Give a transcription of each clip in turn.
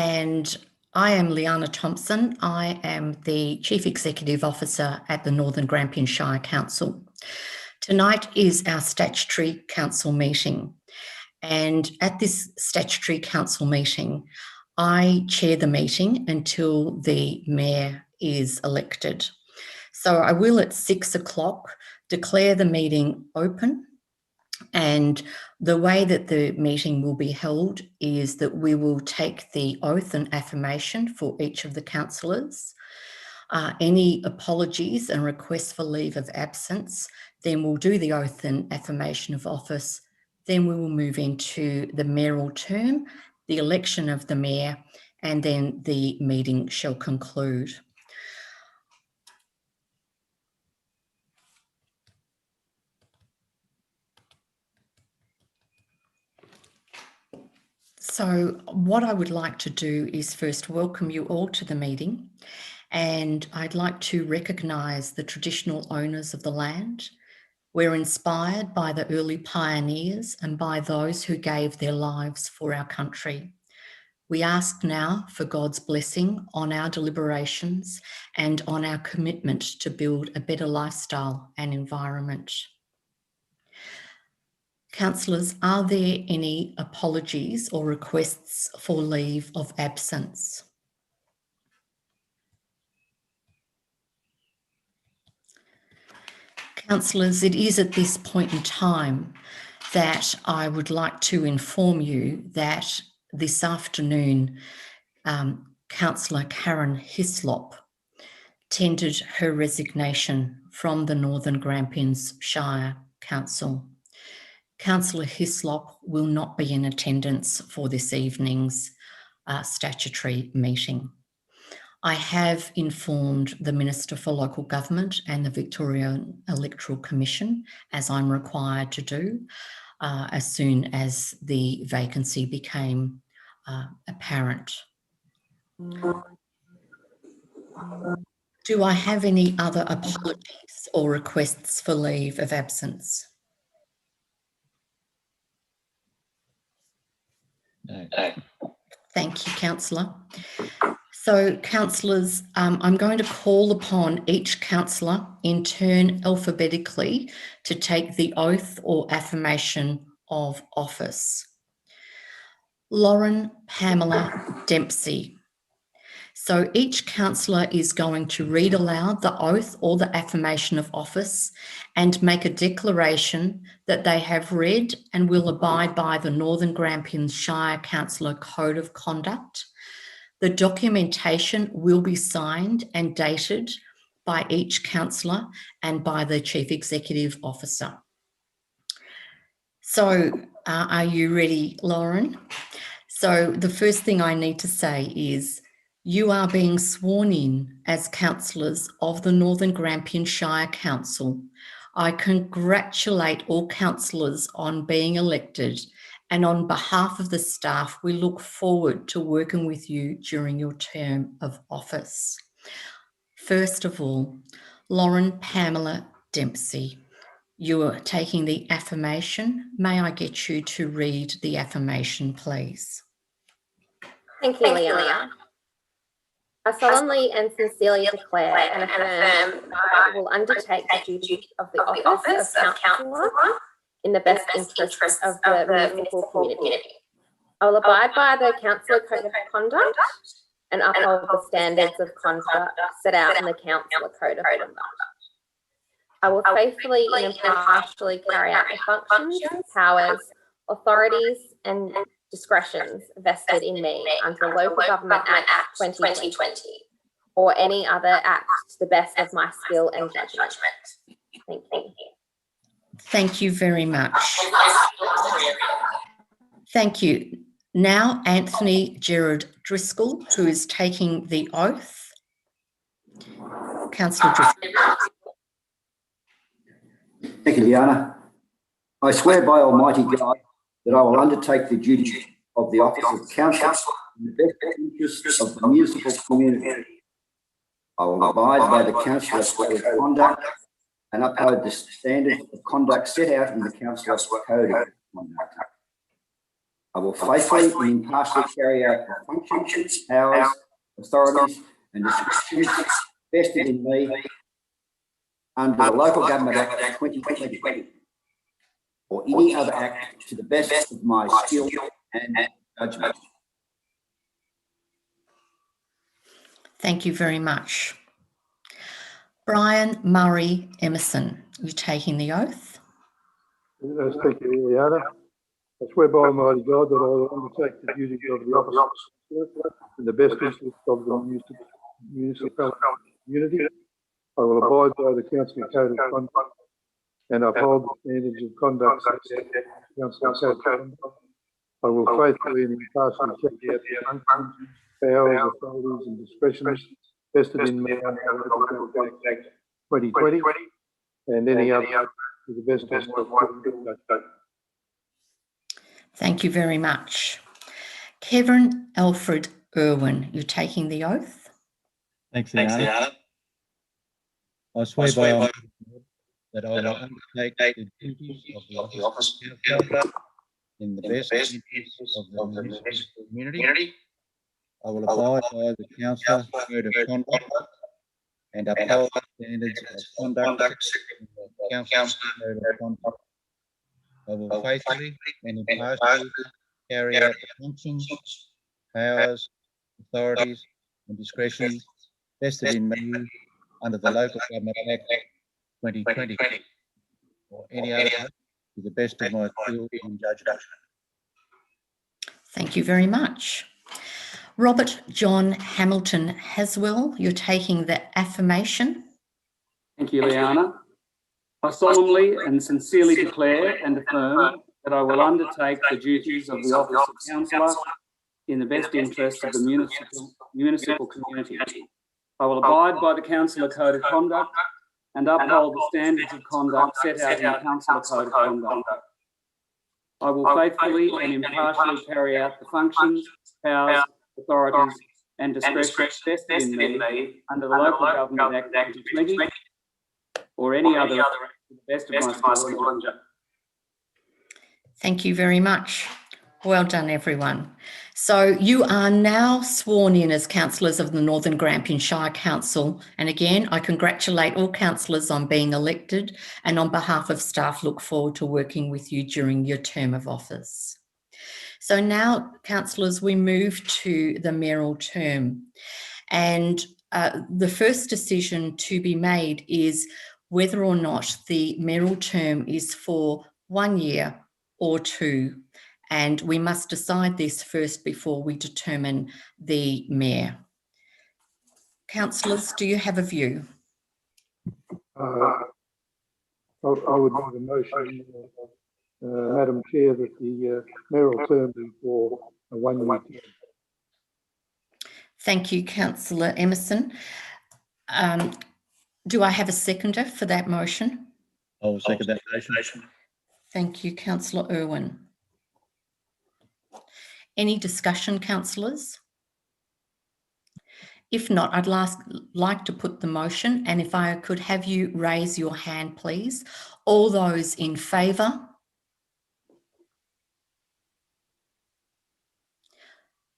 and I am Liana Thompson. I am the Chief Executive Officer at the Northern Grampians Shire Council. Tonight is our Statutory Council meeting, and at this Statutory Council meeting, I chair the meeting until the Mayor is elected. So I will at 6 o'clock declare the meeting open, and the way that the meeting will be held is that we will take the oath and affirmation for each of the councillors. Any apologies and requests for leave of absence, then we'll do the oath and affirmation of office. Then we will move into the mayoral term, the election of the mayor, and then the meeting shall conclude. So what I would like to do is first welcome you all to the meeting, and I'd like to recognise the traditional owners of the land. We're inspired by the early pioneers and by those who gave their lives for our country. We ask now for God's blessing on our deliberations and on our commitment to build a better lifestyle and environment. Councillors, are there any apologies or requests for leave of absence? Councillors, it is at this point in time that I would like to inform you that this afternoon, Councillor Karen Hislop tendered her resignation from the Northern Grampians Shire Council. Councillor Hislop will not be in attendance for this evening's statutory meeting. I have informed the Minister for Local Government and the Victorian Electoral Commission, as I'm required to do, as soon as the vacancy became apparent. Do I have any other apologies or requests for leave of absence? No. Thank you, Councillor. So, councillors, I'm going to call upon each councillor in turn alphabetically to take the oath or affirmation of office. Lauren Pamela Dempsey. So each councillor is going to read aloud the oath or the affirmation of office and make a declaration that they have read and will abide by the Northern Grampians Shire Councillor Code of Conduct. The documentation will be signed and dated by each councillor and by the Chief Executive Officer. So are you ready, Lauren? So the first thing I need to say is you are being sworn in as councillors of the Northern Grampians Shire Council. I congratulate all councillors on being elected, and on behalf of the staff, we look forward to working with you during your term of office. First of all, Lauren Pamela Dempsey, you are taking the affirmation. May I get you to read the affirmation, please? Thank you, Liana. I solemnly and sincerely declare and affirm that I will undertake the duties of the office of councillor in the best interest of the municipal community. I will abide by the Councillor Code of Conduct and uphold the standards of conduct set out in the Councillor Code of Conduct. I will faithfully and impartially carry out the functions, powers, authorities and discretions vested in me under the Local Government Act 2020 or any other act to the best of my skill and judgment. Thank you. Thank you very much. Thank you. Now, Anthony Gerard Driscoll, who is taking the oath. Councillor Driscoll. Thank you, Liana. I swear by Almighty God that I will undertake the duties of the office of councillor in the best interests of the municipal community. I will abide by the Councillor Code of Conduct and uphold the standards of conduct set out in the Councillor Code of Conduct. I will faithfully and impartially carry out the functions, powers, authorities and discretions vested in me under the Local Government Act 2020 or any other act to the best of my skill and judgment. Thank you very much. Brian Murray Emerson, you taking the oath? Yes, thank you, Liliana. I swear by Almighty God that I will undertake the duties of the office in the best interest of the municipal community. I will abide by the Council Code of Conduct and uphold the standards of conduct set out in the Council Code of Conduct. I will faithfully and impartially carry out the functions, powers, authorities and discretions vested in me under the Local Government Act 2020 and any other to the best of my ability. Thank you very much. Kevin Alfred Irwin, you taking the oath? Thanks, Liana. I swear by Almighty God that I will undertake the duties of the office of councillor in the best interests of the municipal community. I will abide by the Council Code of Conduct and uphold the standards of conduct in the Council Code of Conduct. I will faithfully and impartially carry out the functions, powers, authorities and discretions vested in me under the Local Government Act 2020 or any other act to the best of my skill and judgment. Thank you very much. Robert John Hamilton Haswell, you're taking the affirmation. Thank you, Liana. I solemnly and sincerely declare and affirm that I will undertake the duties of the office of councillor in the best interests of the municipal community. I will abide by the Councillor Code of Conduct and uphold the standards of conduct set out in the Councillor Code of Conduct. I will faithfully and impartially carry out the functions, powers, authorities and discretions vested in me under the Local Government Act 2020 or any other to the best of my skill and judgment. Thank you very much. Well done, everyone. So you are now sworn in as councillors of the Northern Grampian Shire Council. And again, I congratulate all councillors on being elected and on behalf of staff, look forward to working with you during your term of office. So now, councillors, we move to the mayoral term. And the first decision to be made is whether or not the mayoral term is for 1 year or 2. And we must decide this first before we determine the mayor. Councillors, do you have a view? I would make a motion, Madam Chair, that the mayoral term be for a 1 year term. Thank you, Councillor Emerson. Do I have a seconder for that motion? I will second that motion. Thank you, Councillor Irwin. Any discussion, councillors? If not, I'd like to put the motion, and if I could have you raise your hand, please. All those in favour?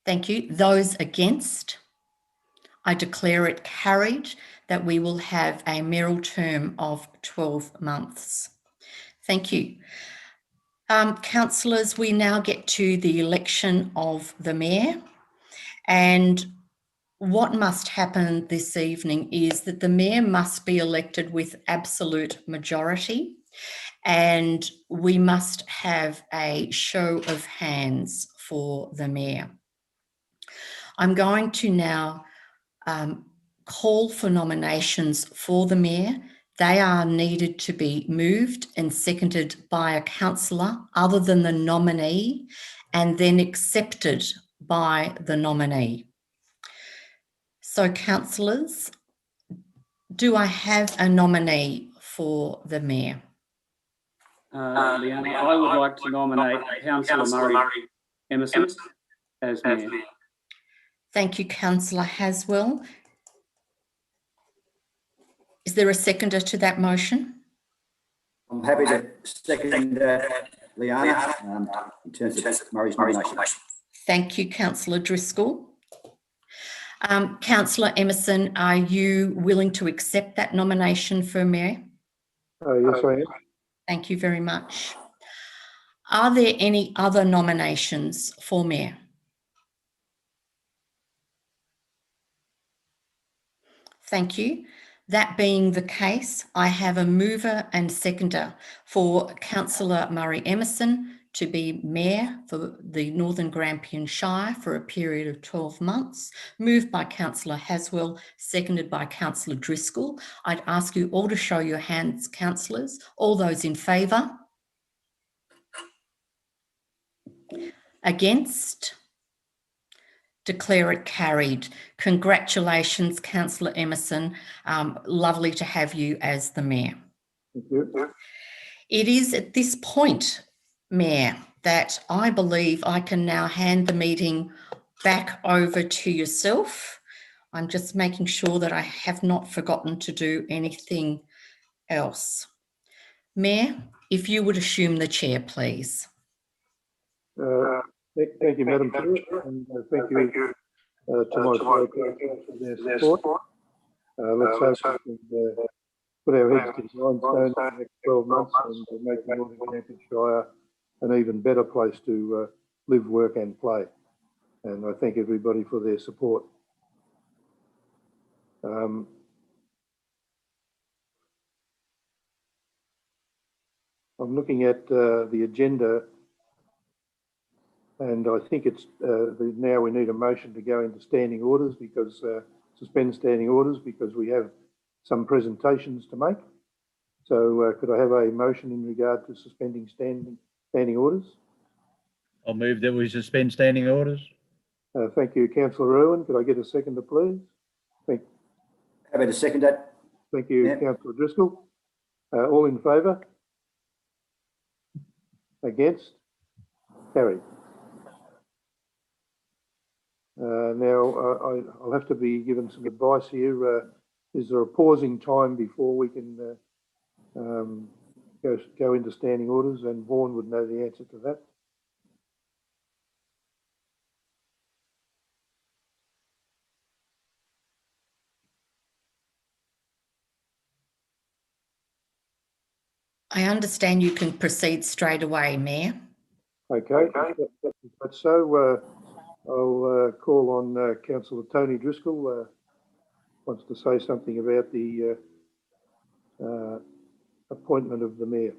Thank you. Those against? I declare it carried that we will have a mayoral term of 12 months. Thank you. Councillors, we now get to the election of the mayor, and what must happen this evening is that the mayor must be elected with absolute majority, and we must have a show of hands for the mayor. I'm going to now call for nominations for the mayor. They are needed to be moved and seconded by a councillor other than the nominee and then accepted by the nominee. So, councillors, do I have a nominee for the mayor? Liana, I would like to nominate Councillor Murray Emerson as mayor. Thank you, Councillor Haswell. Is there a seconder to that motion? I'm happy to second that Liana, in terms of Murray's nomination. Thank you, Councillor Driscoll. Councillor Emerson, are you willing to accept that nomination for Mayor? Yes, I am. Thank you very much. Are there any other nominations for Mayor? Thank you. That being the case, I have a mover and seconder for Councillor Murray Emerson to be Mayor for the Northern Grampians Shire for a period of 12 months, moved by Councillor Haswell, seconded by Councillor Driscoll. I'd ask you all to show your hands, councillors. All those in favour? Against? Declare it carried. Congratulations, Councillor Emerson. Lovely to have you as the Mayor. Thank you. It is at this point, Mayor, that I believe I can now hand the meeting back over to yourself. I'm just making sure that I have not forgotten to do anything else. Mayor, if you would assume the chair, please. Thank you, Madam Chair, and thank you to my fellow councillors for their support. Let's hope we can put our heads to the grindstone in the next 12 months and make the Northern Grampians Shire an even better place to live, work and play. And I thank everybody for their support. I'm looking at the agenda, and I think it's now we need a motion to go into standing orders because suspend standing orders because we have some presentations to make. So could I have a motion in regard to suspending standing orders? I'll move that we suspend standing orders. Thank you, Councillor Irwin. Could I get a seconder, please? How about a second that? Thank you, Yeah. Councillor Driscoll. All in favour? Against? Carried. Now, I'll have to be given some advice here. Is there a pausing time before we can go into standing orders? And Vaughan would know the answer to that. I understand you can proceed straight away, Mayor. Okay. So I'll call on Councillor Tony Driscoll. Wants to say something about the appointment of the Mayor.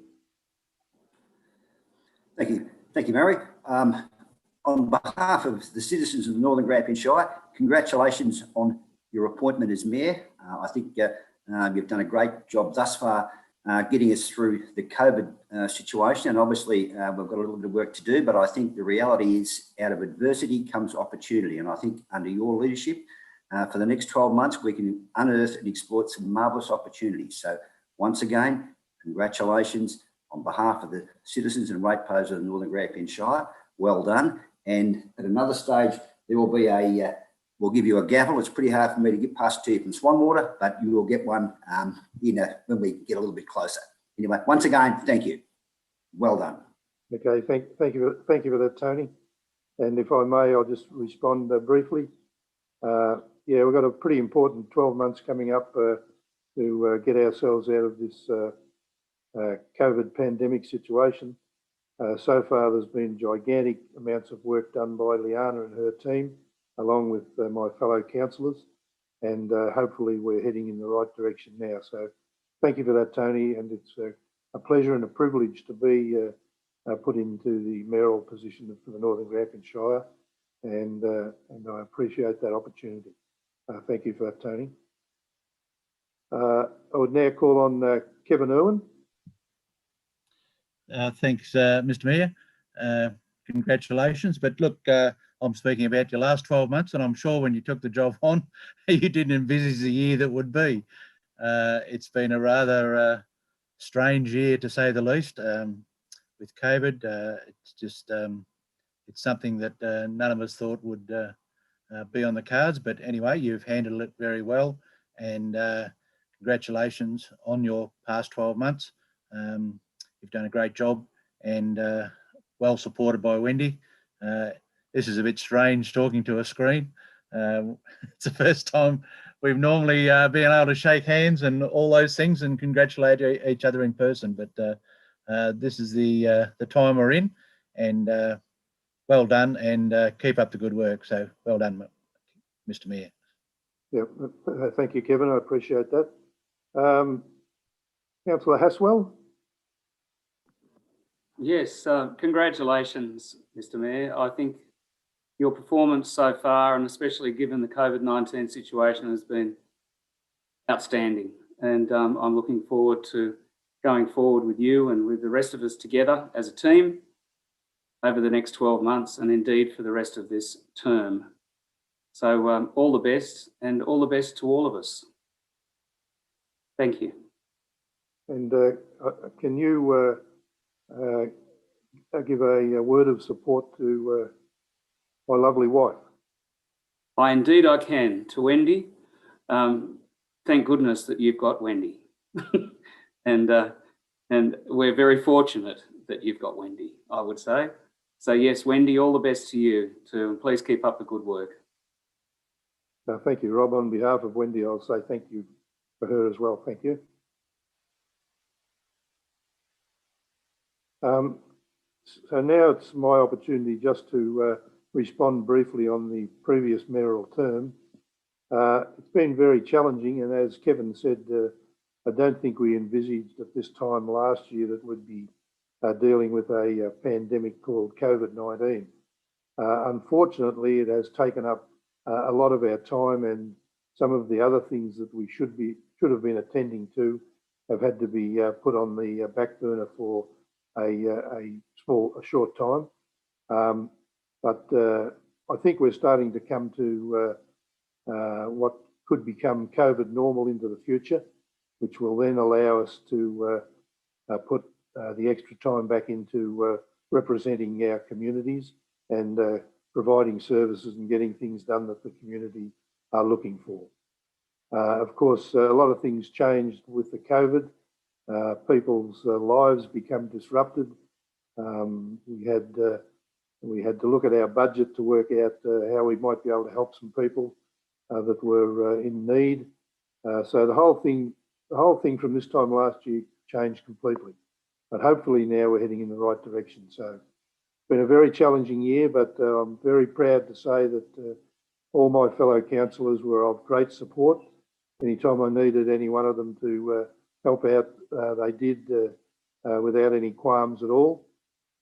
Thank you, Murray. On behalf of the citizens of the Northern Grampians Shire, congratulations on your appointment as Mayor. I think you've done a great job thus far getting us through the COVID situation, and obviously we've got a little bit of work to do, but I think the reality is out of adversity comes opportunity, and I think under your leadership for the next 12 months we can unearth and exploit some marvellous opportunities. So once again, congratulations on behalf of the citizens and ratepayers of the Northern Grampians Shire. Well done. And at another stage, there will be we'll give you a gavel. It's pretty hard for me to get past to you from Swanwater, but you will get one when we get a little bit closer. Anyway, once again, thank you. Well done. Okay, thank you for that, Tony. And if I may, I'll just respond briefly. Yeah, we've got a pretty important 12 months coming up to get ourselves out of this COVID pandemic situation. So far, there's been gigantic amounts of work done by Liana and her team, along with my fellow councillors, and hopefully we're heading in the right direction now. So thank you for that, Tony, and it's a pleasure and a privilege to be put into the mayoral position for the Northern Grampians Shire, and I appreciate that opportunity. Thank you for that, Tony. I would now call on Kevin Irwin. Thanks, Mr. Mayor. Congratulations. But look, I'm speaking about your last 12 months, and I'm sure when you took the job on, you didn't envisage the year that would be. It's been a rather strange year, to say the least, with COVID. It's just it's something that none of us thought would be on the cards. But anyway, you've handled it very well, and congratulations on your past 12 months. You've done a great job, and well supported by Wendy. This is a bit strange talking to a screen. It's the first time we've normally been able to shake hands and all those things and congratulate each other in person, but this is the time we're in, and well done, and keep up the good work. So well done, Mr. Mayor. Yeah, thank you, Kevin. I appreciate that. Councillor Haswell. Yes, congratulations, Mr. Mayor. I think your performance so far, and especially given the COVID-19 situation, has been outstanding. And I'm looking forward to going forward with you and with the rest of us together as a team over the next 12 months, and indeed for the rest of this term. So all the best, and all the best to all of us. Thank you. And can you give a word of support to my lovely wife? Indeed I can. To Wendy, thank goodness that you've got Wendy. and we're very fortunate that you've got Wendy, I would say. So yes, Wendy, all the best to you too, and please keep up the good work. Thank you, Rob. On behalf of Wendy, I'll say thank you for her as well. Thank you. So now it's my opportunity just to respond briefly on the previous mayoral term. It's been very challenging, and as Kevin said, I don't think we envisaged at this time last year that we'd be dealing with a pandemic called COVID-19. Unfortunately, it has taken up a lot of our time, and some of the other things that we should have been attending to have had to be put on the back burner for a short time. But I think we're starting to come to what could become COVID normal into the future, which will then allow us to put the extra time back into representing our communities and providing services and getting things done that the community are looking for. Of course, a lot of things changed with the COVID. People's lives become disrupted. We had to look at our budget to work out how we might be able to help some people that were in need. So the whole thing from this time last year changed completely. But hopefully now we're heading in the right direction. So it's been a very challenging year, but I'm very proud to say that all my fellow councillors were of great support. Anytime I needed any one of them to help out, they did without any qualms at all.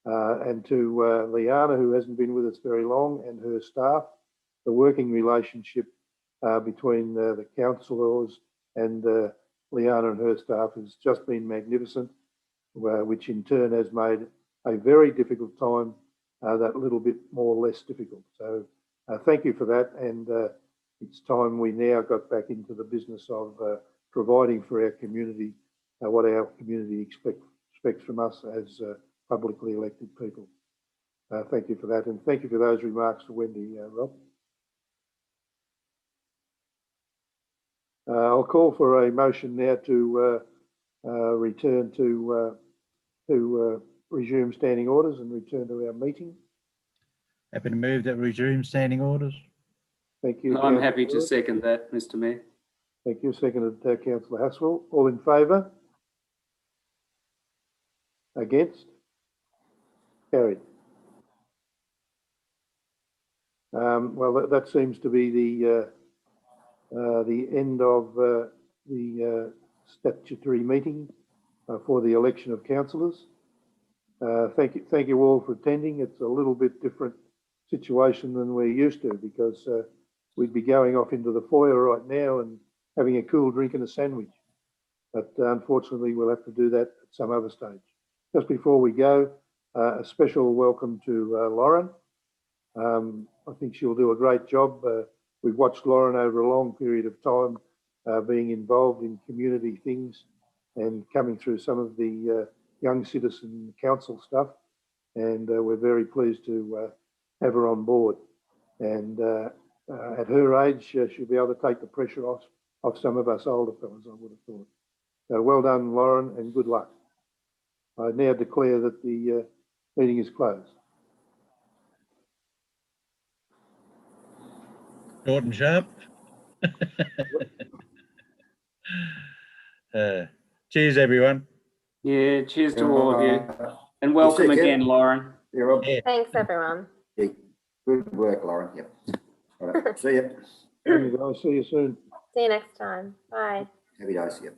And to Liana, who hasn't been with us very long, and her staff, the working relationship between the councillors and Liana and her staff has just been magnificent, which in turn has made a very difficult time that little bit more or less difficult. So thank you for that, and it's time we now got back into the business of providing for our community what our community expects from us as publicly elected people. Thank you for that, and thank you for those remarks to Wendy, Rob. I'll call for a motion now to return to resume standing orders and return to our meeting. Happy to move that resume standing orders. Thank you. I'm happy to second that, Mr. Mayor. Thank you. Seconded, Councillor Haswell. All in favour? Against? Carried. Well, that seems to be the end of the statutory meeting for the election of councillors. Thank you all for attending. It's a little bit different situation than we're used to, because we'd be going off into the foyer right now and having a cool drink and a sandwich. But unfortunately, we'll have to do that at some other stage. Just before we go, a special welcome to Lauren. I think she'll do a great job. We've watched Lauren over a long period of time being involved in community things and coming through some of the young citizen council stuff. And we're very pleased to have her on board. And at her age, she'll be able to take the pressure off some of us older fellas, I would have thought. So well done, Lauren, and good luck. I now declare that the Meeting is closed. Short and sharp. Cheers, everyone. Yeah, cheers to all of you. And welcome Ken. again, Lauren. Yeah, Rob. Yeah. Thanks, everyone. Yeah, good work, Lauren. Yep. All right. See you. Thank you guys. See you soon. See you next time. Bye. Happy days. Yep.